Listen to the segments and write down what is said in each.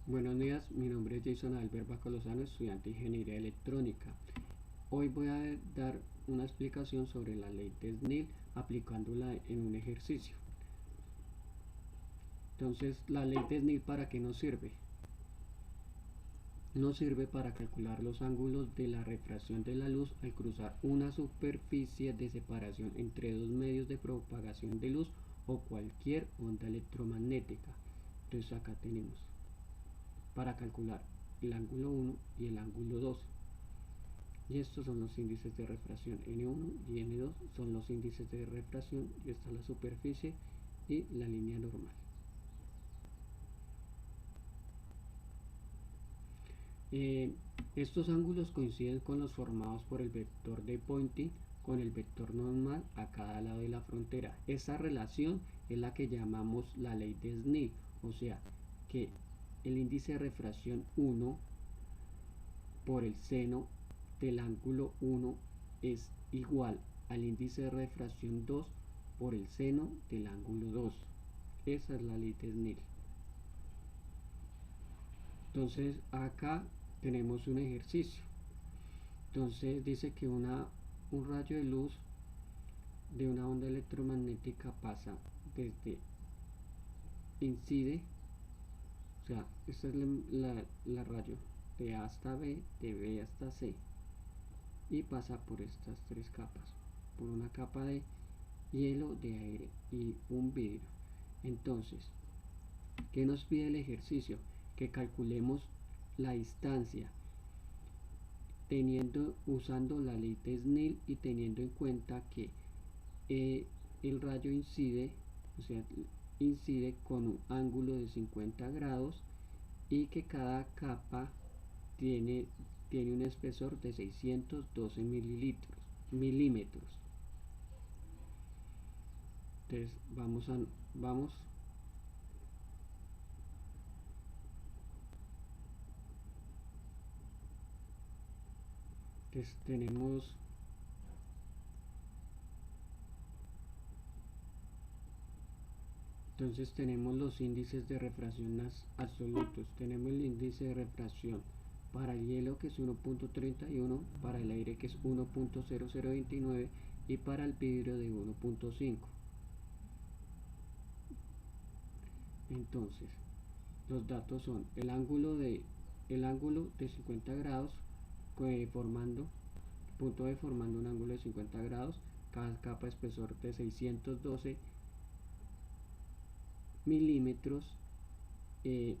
Buenos días, mi nombre es Jason Albert Bacolozano, estudiante de Ingeniería Electrónica. Hoy voy a dar una explicación sobre la ley de Snell aplicándola en un ejercicio. Entonces, la ley de Snell, ¿para qué nos sirve? Nos sirve para calcular los ángulos de la refracción de la luz al cruzar una superficie de separación entre dos medios de propagación de luz o cualquier onda electromagnética. Entonces acá tenemos para calcular el ángulo 1 y el ángulo 2, y estos son los índices de refracción. N1 y N2 son los índices de refracción, y esta es la superficie y la línea normal. Estos ángulos coinciden con los formados por el vector de Poynting con el vector normal a cada lado de la frontera. Esta relación es la que llamamos la ley de Snell, o sea que el índice de refracción 1 por el seno del ángulo 1 es igual al índice de refracción 2 por el seno del ángulo 2. Esa es la ley de Snell. Entonces acá tenemos un ejercicio. Entonces dice que un rayo de luz de una onda electromagnética pasa desde incide, o sea, esta es la rayo de A hasta B, de B hasta C, y pasa por estas tres capas, por una capa de hielo, de aire y un vidrio. Entonces, ¿qué nos pide el ejercicio? Que calculemos la distancia usando la ley de Snell y teniendo en cuenta que el rayo incide, o sea, incide con un ángulo de 50 grados y que cada capa tiene un espesor de 612 milímetros. Entonces vamos entonces tenemos los índices de refracción absolutos. Tenemos el índice de refracción para el hielo, que es 1.31, para el aire, que es 1.0029, y para el vidrio de 1.5. Entonces los datos son el ángulo de 50 grados, formando un ángulo de 50 grados, cada capa espesor de 612 milímetros, el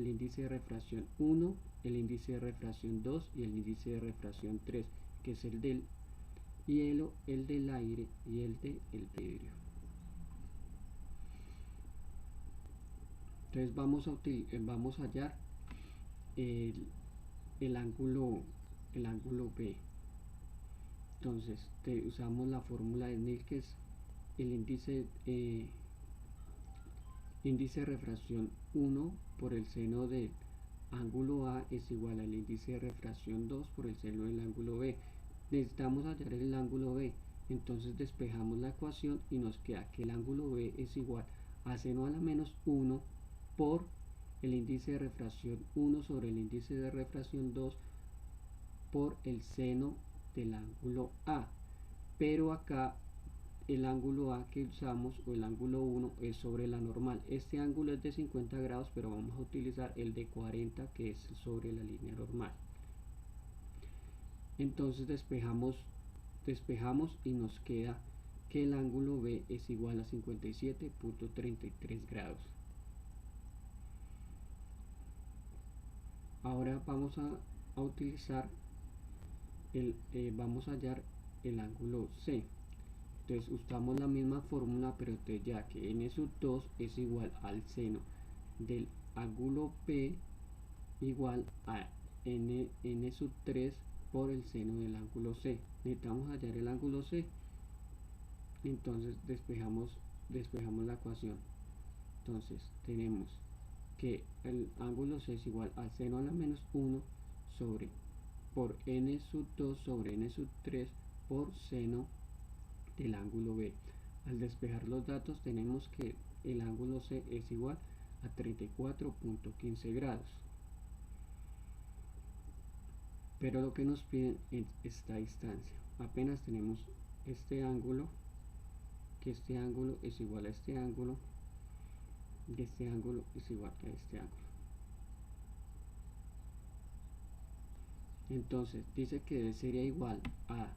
índice de refracción 1, el índice de refracción 2 y el índice de refracción 3, que es el del hielo, el del aire y el del vidrio. Entonces vamos a hallar el ángulo B. Entonces usamos la fórmula de Snell, que es el índice de refracción 1 por el seno del ángulo A es igual al índice de refracción 2 por el seno del ángulo B. Necesitamos hallar el ángulo B, entonces despejamos la ecuación y nos queda que el ángulo B es igual a seno a la menos 1 por el índice de refracción 1 sobre el índice de refracción 2 por el seno del ángulo A. Pero acá el ángulo A que usamos, o el ángulo 1, es sobre la normal. Este ángulo es de 50 grados, pero vamos a utilizar el de 40, que es sobre la línea normal. Entonces despejamos y nos queda que el ángulo B es igual a 57.33 grados. Ahora vamos a utilizar vamos a hallar el ángulo C. Entonces usamos la misma fórmula, pero ya que n sub 2 es igual al seno del ángulo P igual a n sub 3 por el seno del ángulo C. Necesitamos hallar el ángulo C, entonces despejamos la ecuación. Entonces tenemos que el ángulo C es igual al seno a la menos 1 por n sub 2 sobre n sub 3 por seno del ángulo B. Al despejar los datos tenemos que el ángulo C es igual a 34.15 grados. pero lo que nos piden es esta distancia. Apenas tenemos este ángulo, que este ángulo es igual a este ángulo, y este ángulo es igual a este ángulo. Entonces dice que sería igual a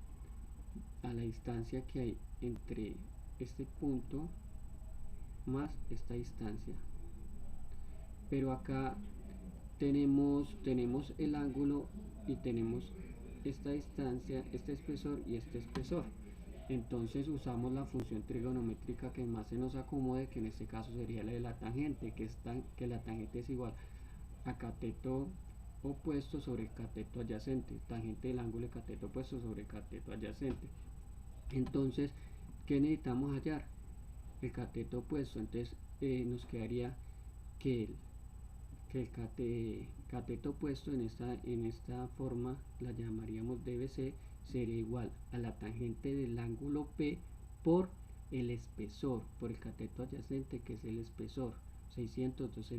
la distancia que hay entre este punto más esta distancia, pero acá tenemos el ángulo y tenemos esta distancia, este espesor y este espesor. Entonces usamos la función trigonométrica que más se nos acomode, que en este caso sería la de la tangente, que la tangente es igual a cateto opuesto sobre cateto adyacente, tangente del ángulo de cateto opuesto sobre cateto adyacente. Entonces, ¿qué necesitamos hallar? El cateto opuesto. Entonces nos quedaría que el cateto opuesto en esta forma la llamaríamos DBC, sería igual a la tangente del ángulo P por el espesor, por el cateto adyacente, que es el espesor, 612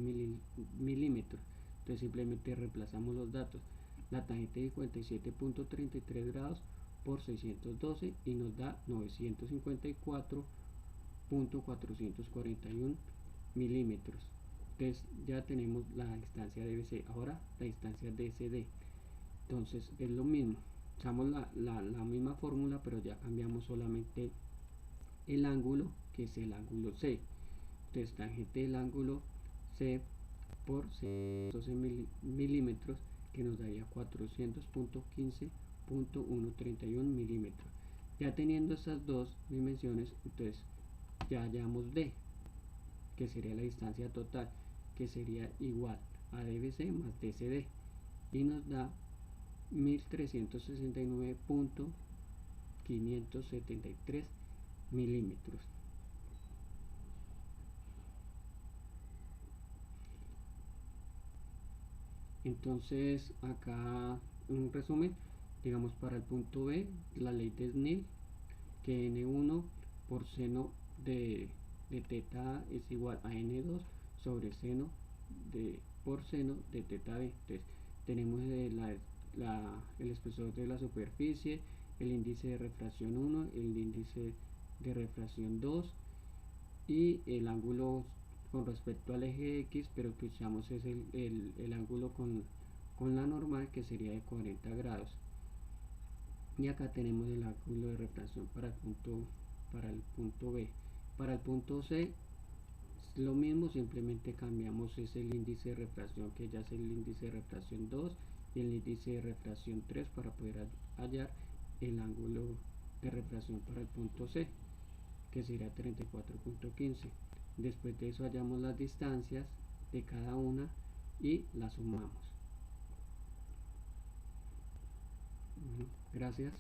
milímetros. Entonces simplemente reemplazamos los datos, la tangente de 57.33 grados por 612 y nos da 954.441 milímetros. Entonces ya tenemos la distancia DBC. Ahora la distancia DCD. Entonces es lo mismo, usamos la misma fórmula, pero ya cambiamos solamente el ángulo, que es el ángulo C. Entonces tangente del ángulo C por 12 milímetros, que nos daría 400.15.131 milímetros. Ya teniendo estas dos dimensiones, entonces ya hallamos D, que sería la distancia total, que sería igual a DBC más DCD, y nos da 1369.573 milímetros. Entonces acá un resumen, digamos, para el punto B, la ley de Snell, que n1 por seno de teta A es igual a n2 sobre seno por seno de teta B. Entonces tenemos el espesor de la superficie, el índice de refracción 1, el índice de refracción 2 y el ángulo con respecto al eje X, pero que usamos es el ángulo con la normal, que sería de 40 grados. Y acá tenemos el ángulo de refracción para el punto B. Para el punto C es lo mismo, simplemente cambiamos el índice de refracción, que ya es el índice de refracción 2, y el índice de refracción 3, para poder hallar el ángulo de refracción para el punto C, que sería 34.15. Después de eso hallamos las distancias de cada una y las sumamos. Gracias.